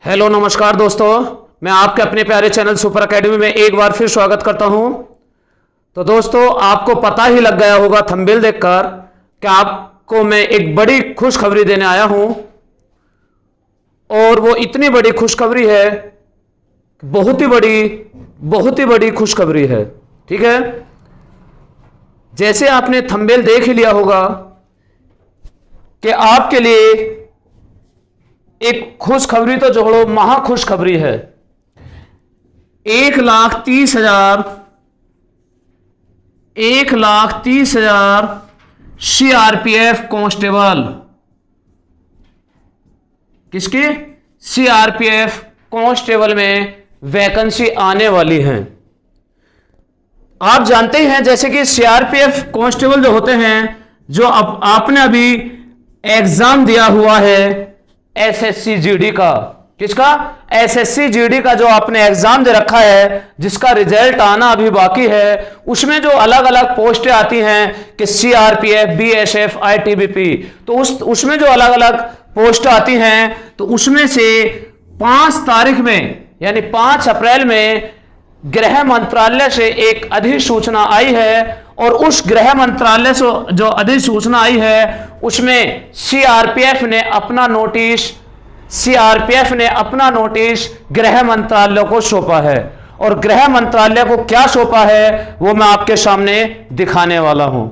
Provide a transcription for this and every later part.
Hello नमस्कार दोस्तों, मैं आपके अपने प्यारे चैनल सुपर एकेडमी में एक बार फिर स्वागत करता हूं। तो दोस्तों, आपको पता ही लग गया होगा थंबनेल देखकर कि आपको मैं एक बड़ी खुशखबरी देने आया हूं। और वो इतनी बड़ी खुशखबरी है, बहुत ही बड़ी खुशखबरी है। ठीक है, जैसे आपने थंबनेल देख ही लिया होगा कि आपके लिए एक खुशखबरी तो जोड़ो, महा खुशखबरी है। 1,30,000 सीआरपीएफ कांस्टेबल, किसकी? सीआरपीएफ कांस्टेबल में वैकेंसी आने वाली है। आप जानते हैं जैसे कि सीआरपीएफ कांस्टेबल जो होते हैं, जो आपने अभी एग्जाम दिया हुआ है एसएससी जीडी का। किसका? एसएससी जीडी का जो आपने एग्जाम दे रखा है, जिसका रिजल्ट आना अभी बाकी है, उसमें जो अलग अलग पोस्टें आती हैं कि सीआरपीएफ, बीएसएफ, आईटीबीपी, तो उसमें जो अलग अलग पोस्ट आती हैं, तो उसमें से 5 तारीख में यानी 5 अप्रैल में गृह मंत्रालय से एक अधिसूचना आई है। और उस गृह मंत्रालय से जो अधिसूचना आई है, उसमें सीआरपीएफ ने अपना नोटिस गृह मंत्रालय को सौंपा है। और गृह मंत्रालय को क्या सौंपा है वो मैं आपके सामने दिखाने वाला हूं।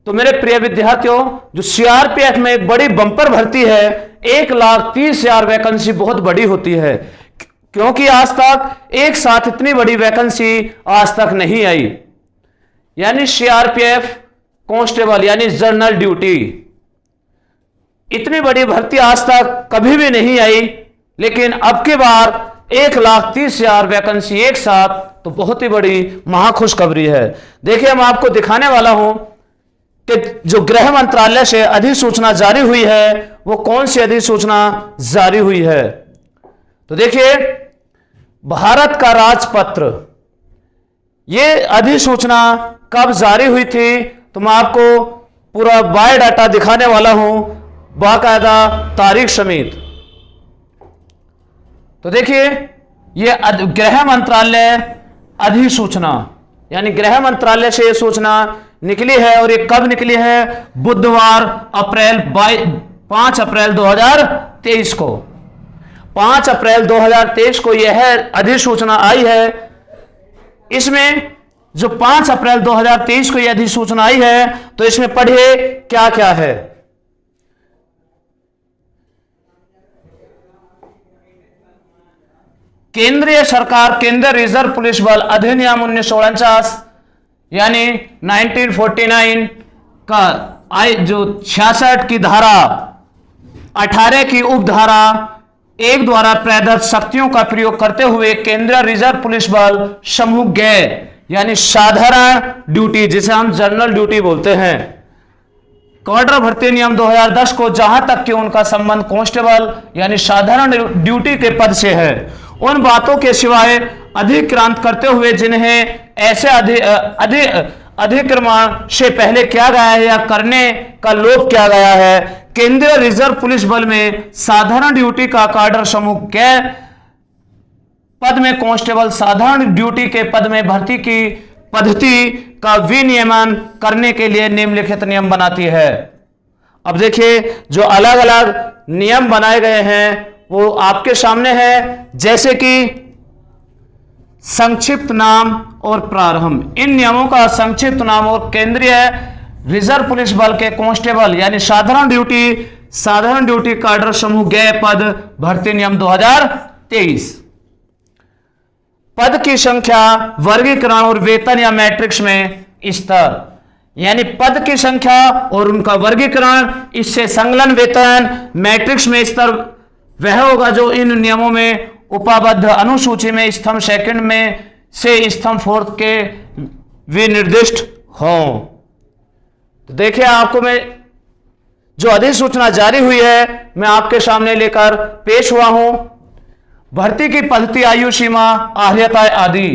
तो मेरे प्रिय विद्यार्थियों, जो सीआरपीएफ में एक बड़ी बंपर भर्ती है, 1,30,000 वैकेंसी बहुत बड़ी होती है, क्योंकि आज तक एक साथ इतनी बड़ी वैकेंसी आज तक नहीं आई। यानी सीआरपीएफ कांस्टेबल यानी जनरल ड्यूटी, इतनी बड़ी भर्ती आज तक कभी भी नहीं आई। लेकिन अब की बार 1,30,000 वैकेंसी एक साथ, तो बहुत ही बड़ी महाखुशखबरी है। देखिए, मैं आपको दिखाने वाला हूं कि जो गृह मंत्रालय से अधिसूचना जारी हुई है, वो कौन सी अधिसूचना जारी हुई है। तो देखिए, भारत का राजपत्र, ये अधिसूचना कब जारी हुई थी, तो मैं आपको पूरा बायोडाटा दिखाने वाला हूं, बाकायदा तारीख समेत। तो देखिए, ये गृह मंत्रालय अधिसूचना यानी गृह मंत्रालय से यह सूचना निकली है। और ये कब निकली है? बुधवार 5 अप्रैल 2023 को। 5 अप्रैल 2023 को यह अधिसूचना आई है। इसमें जो 5 अप्रैल 2023 को यह अधिसूचना आई है, तो इसमें पढ़िए क्या क्या है। केंद्रीय सरकार केंद्रीय रिजर्व पुलिस बल अधिनियम 1949 यानी 1949 का जो 66 की धारा 18 की उपधारा 1 द्वारा प्रदत्त शक्तियों का प्रयोग करते हुए केंद्रीय रिजर्व पुलिस बल समूह गैर यानी साधारण ड्यूटी, जिसे हम जनरल ड्यूटी बोलते हैं, कैडर भर्ती नियम 2010 को, जहां तक कि उनका संबंध कांस्टेबल यानी साधारण ड्यूटी के पद से है, उन बातों के सिवाय अधिक्रांत करते हुए जिन्हें ऐसे अधिक्रमण से पहले किया गया है या करने का लोप किया गया है, केंद्रीय रिजर्व पुलिस बल में साधारण ड्यूटी का कैडर समूह के पद में कांस्टेबल साधारण ड्यूटी के पद में भर्ती की पद्धति का विनियमन करने के लिए निम्नलिखित नियम बनाती है। अब देखिए, जो अलग अलग नियम बनाए गए हैं वो आपके सामने है, जैसे कि संक्षिप्त नाम और प्रारंभ। इन नियमों का संक्षिप्त नाम और केंद्रीय रिजर्व पुलिस बल के कांस्टेबल यानी साधारण ड्यूटी कैडर समूह गए पद भर्ती नियम 2023। पद की संख्या, वर्गीकरण और वेतन या मैट्रिक्स में स्तर, यानी पद की संख्या और उनका वर्गीकरण, इससे संलग्न वेतन, मैट्रिक्स में स्तर वह होगा जो इन नियमों में उपाबद्ध अनुसूची में स्तंभ 2 में से स्तंभ 4 के विनिर्दिष्ट हों। तो देखिए, आपको मैं जो अधिसूचना जारी हुई है मैं आपके सामने लेकर पेश हुआ हूं। भर्ती की पद्धति, आयु सीमा, अर्हता आदि।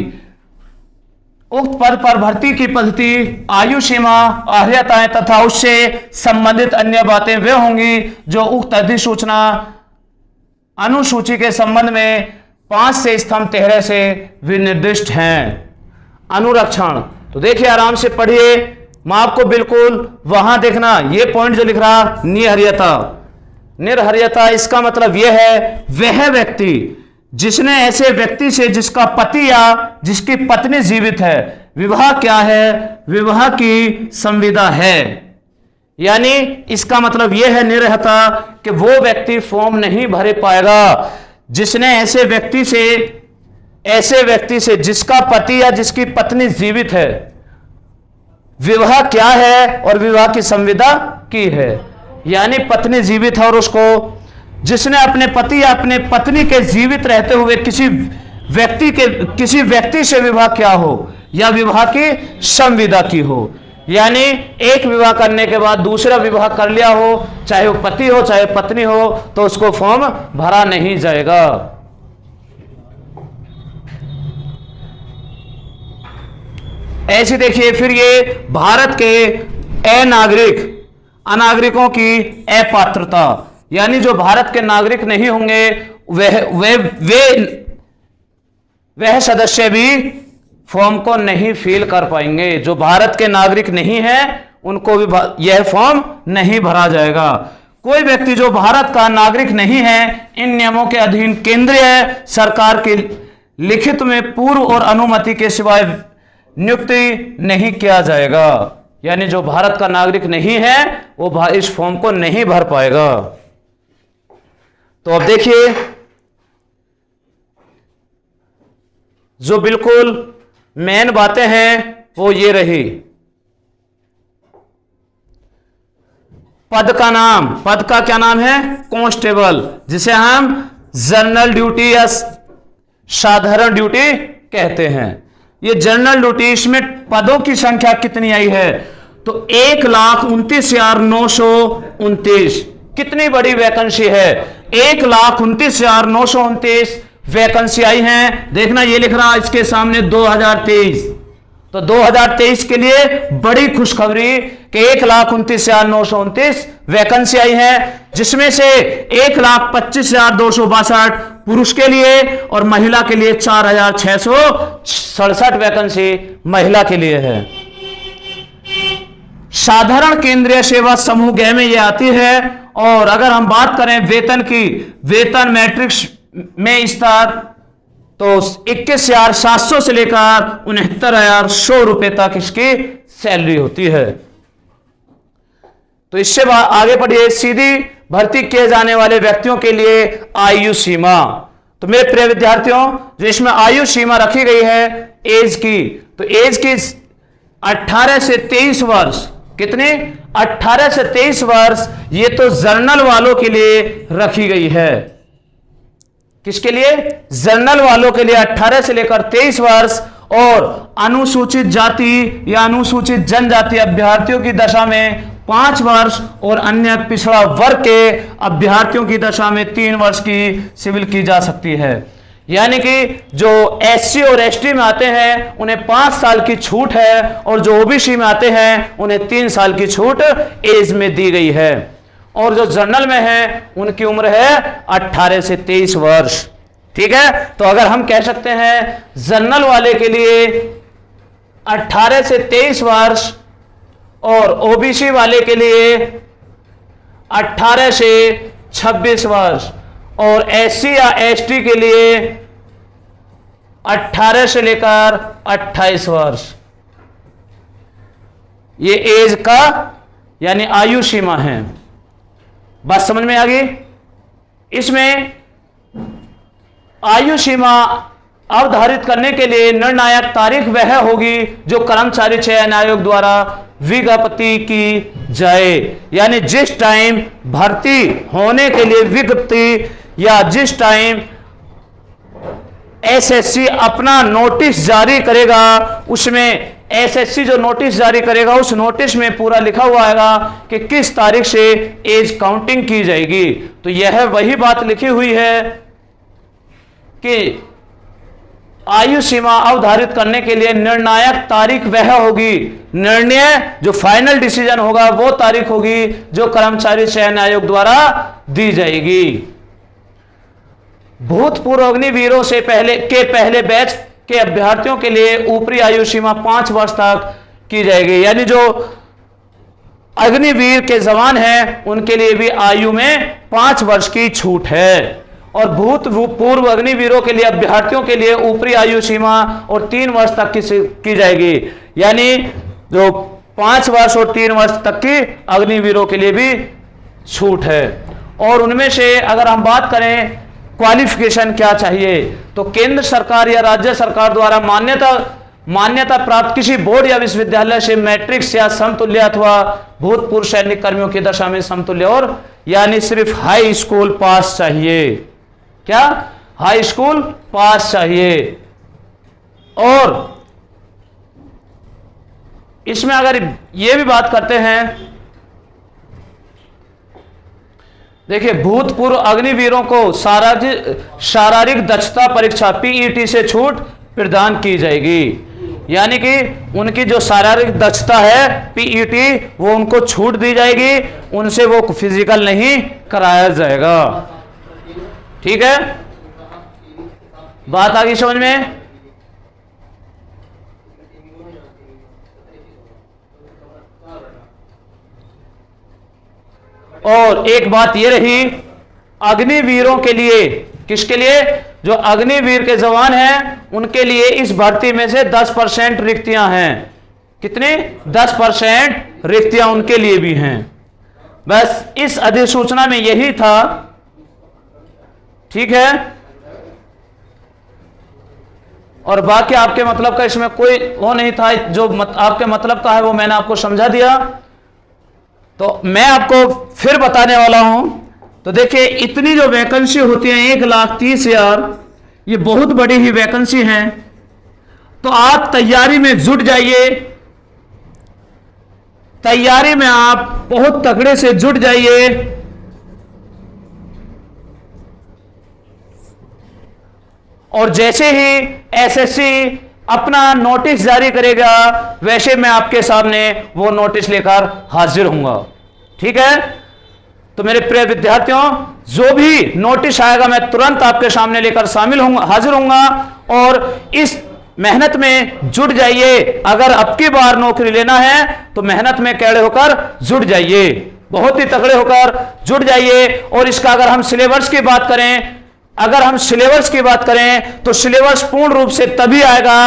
उक्त पद पर भर्ती की पद्धति, आयु सीमा, अर्हताएं तथा उससे संबंधित अन्य बातें वे होंगी जो उक्त अधिसूचना अनुसूची के संबंध में 5 से स्तंभ 13 से विनिर्दिष्ट हैं। अनुरक्षण, तो देखिए आराम से पढ़िए, मैं आपको बिल्कुल वहां देखना, ये पॉइंट जो लिख रहा निहरियता, निर्हरियता इसका मतलब यह है वह व्यक्ति जिसने ऐसे व्यक्ति से जिसका पति या जिसकी पत्नी जीवित है, विवाह क्या है, विवाह की संविदा है। यानी इसका मतलब यह है निर्हरियता कि वो व्यक्ति फॉर्म नहीं भरे पाएगा जिसने ऐसे व्यक्ति से जिसका पति या जिसकी पत्नी जीवित है, विवाह क्या है और विवाह की संविदा की है। यानी पत्नी जीवित है और उसको जिसने अपने पति या अपने पत्नी के जीवित रहते हुए किसी व्यक्ति से विवाह किया हो या विवाह की संविदा की हो। यानी एक विवाह करने के बाद दूसरा विवाह कर लिया हो, चाहे वो पति हो चाहे पत्नी हो, तो उसको फॉर्म भरा नहीं जाएगा। ऐसे देखिए फिर ये भारत के अनागरिकों की अपात्रता, यानी जो भारत के नागरिक नहीं होंगे वह सदस्य भी फॉर्म को नहीं फिल कर पाएंगे। जो भारत के नागरिक नहीं हैं उनको भी यह फॉर्म नहीं भरा जाएगा। कोई व्यक्ति जो भारत का नागरिक नहीं है, इन नियमों के अधीन केंद्रीय सरकार की लिखित में पूर्व और अनुमति के सिवाय नियुक्ति नहीं किया जाएगा। यानी जो भारत का नागरिक नहीं है वो इस फॉर्म को नहीं भर पाएगा। तो अब देखिए जो बिल्कुल मेन बातें हैं वो ये रही। पद का क्या नाम है, कांस्टेबल, जिसे हम जनरल ड्यूटी या साधारण ड्यूटी कहते हैं। ये जनरल ड्यूटी, इसमें पदों की संख्या कितनी आई है, तो 1,29,929। कितनी बड़ी वैकेंसी है, 1,29,929 वैकेंसी आई हैं। देखना ये लिख रहा इसके सामने 2023, तो 2023 के लिए बड़ी खुशखबरी कि 1,29,929 वैकेंसी आई है, जिसमें से 1,25,262 पुरुष के लिए और महिला के लिए 4,667 वैकेंसी महिला के लिए है। साधारण केंद्रीय सेवा समूह ग में यह आती है। और अगर हम बात करें वेतन की, वेतन मैट्रिक्स में स्तर तो 21,700 से लेकर 69,100 रुपए तक इसकी सैलरी होती है। तो इससे आगे बढ़िए, सीधी भर्ती किए जाने वाले व्यक्तियों के लिए आयु सीमा। तो मेरे प्रिय विद्यार्थियों, जो इसमें आयु सीमा रखी गई है एज की, तो एज की 18 से 23 वर्ष, कितने 18 से 23 वर्ष, ये तो जनरल वालों के लिए रखी गई है। किसके लिए, जनरल वालों के लिए 18 से लेकर 23 वर्ष, और अनुसूचित जाति या अनुसूचित जनजाति अभ्यर्थियों की दशा में 5 वर्ष, और अन्य पिछड़ा वर्ग के अभ्यर्थियों की दशा में 3 वर्ष की सिविल की जा सकती है। यानी कि जो एससी और एसटी में आते हैं उन्हें 5 साल की छूट है, और जो ओबीसी में आते हैं उन्हें 3 साल की छूट एज में दी गई है। और जो जनरल में है उनकी उम्र है 18 से 23 वर्ष। ठीक है, तो अगर हम कह सकते हैं जनरल वाले के लिए 18 से 23 वर्ष, और ओबीसी वाले के लिए 18 से 26 वर्ष, और एससी या एसटी के लिए 18 से लेकर 28 वर्ष, ये एज का यानी आयु सीमा है। बात समझ में आ गई। इसमें आयु सीमा अवधारित करने के लिए निर्णायक तारीख वह होगी जो कर्मचारी चयन आयोग द्वारा विज्ञप्ति की जाए। यानी जिस टाइम भर्ती होने के लिए विज्ञप्ति, या जिस टाइम एसएससी अपना नोटिस जारी करेगा, उसमें एसएससी जो नोटिस जारी करेगा उस नोटिस में पूरा लिखा हुआ आएगा कि किस तारीख से एज काउंटिंग की जाएगी। तो यह वही बात लिखी हुई है कि आयु सीमा अवधारित करने के लिए निर्णायक तारीख वह होगी, निर्णय जो फाइनल डिसीजन होगा वो तारीख होगी जो कर्मचारी चयन आयोग द्वारा दी जाएगी। भूतपूर्व अग्निवीरों से पहले बैच के अभ्यर्थियों के लिए ऊपरी आयु सीमा 5 वर्ष तक की जाएगी। यानी जो अग्निवीर के जवान हैं उनके लिए भी आयु में 5 वर्ष की छूट है। और भूतपूर्व अग्निवीरों के लिए अभ्यर्थियों के लिए ऊपरी आयु सीमा और 3 वर्ष तक की जाएगी। यानी जो 5 वर्ष और 3 वर्ष तक की अग्निवीरों के लिए भी छूट है। और उनमें से अगर हम बात करें क्वालिफिकेशन क्या चाहिए, तो केंद्र सरकार या राज्य सरकार द्वारा मान्यता प्राप्त किसी बोर्ड या विश्वविद्यालय से मैट्रिक्स या समतुल्य अथवा भूतपूर्व सैनिक कर्मियों की दशा में समतुल्य, और यानी सिर्फ हाई स्कूल पास चाहिए। क्या? हाई स्कूल पास चाहिए। और इसमें अगर यह भी बात करते हैं, देखिए भूतपूर्व अग्निवीरों को शारीरिक दक्षता परीक्षा पीईटी से छूट प्रदान की जाएगी। यानी कि उनकी जो शारीरिक दक्षता है पीईटी, वो उनको छूट दी जाएगी, उनसे वो फिजिकल नहीं कराया जाएगा। ठीक है, बात आ गई समझ में? और एक बात ये रही अग्निवीरों के लिए, किसके लिए? जो अग्निवीर के जवान हैं उनके लिए इस भर्ती में से 10% रिक्तियां हैं। कितनी? 10% रिक्तियां उनके लिए भी हैं। बस इस अधिसूचना में यही था। ठीक है, और बाकी आपके मतलब का इसमें कोई वो नहीं था, जो आपके मतलब का है वो मैंने आपको समझा दिया। तो मैं आपको फिर बताने वाला हूं। तो देखिए इतनी जो वैकेंसी होती है 1,30,000, ये बहुत बड़ी ही वैकेंसी है। तो आप तैयारी में जुट जाइए, तैयारी में आप बहुत तगड़े से जुट जाइए। और जैसे ही एसएससी अपना नोटिस जारी करेगा वैसे मैं आपके सामने वो नोटिस लेकर हाजिर होऊंगा। ठीक है, तो मेरे प्रिय विद्यार्थियों, जो भी नोटिस आएगा मैं तुरंत आपके सामने लेकर हाजिर होऊंगा। और इस मेहनत में जुट जाइए। अगर अब की बार नौकरी लेना है तो मेहनत में कड़े होकर जुट जाइए, बहुत ही तगड़े होकर जुट जाइए। और इसका अगर हम सिलेबस की बात करें, तो सिलेबस पूर्ण रूप से तभी आएगा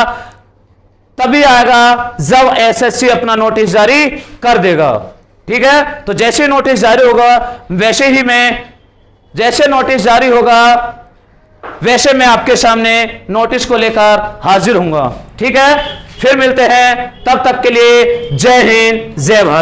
जब एसएससी अपना नोटिस जारी कर देगा। ठीक है, तो जैसे नोटिस जारी होगा वैसे मैं आपके सामने नोटिस को लेकर हाजिर होऊंगा। ठीक है, फिर मिलते हैं, तब तक के लिए जय हिंद, जय भारत।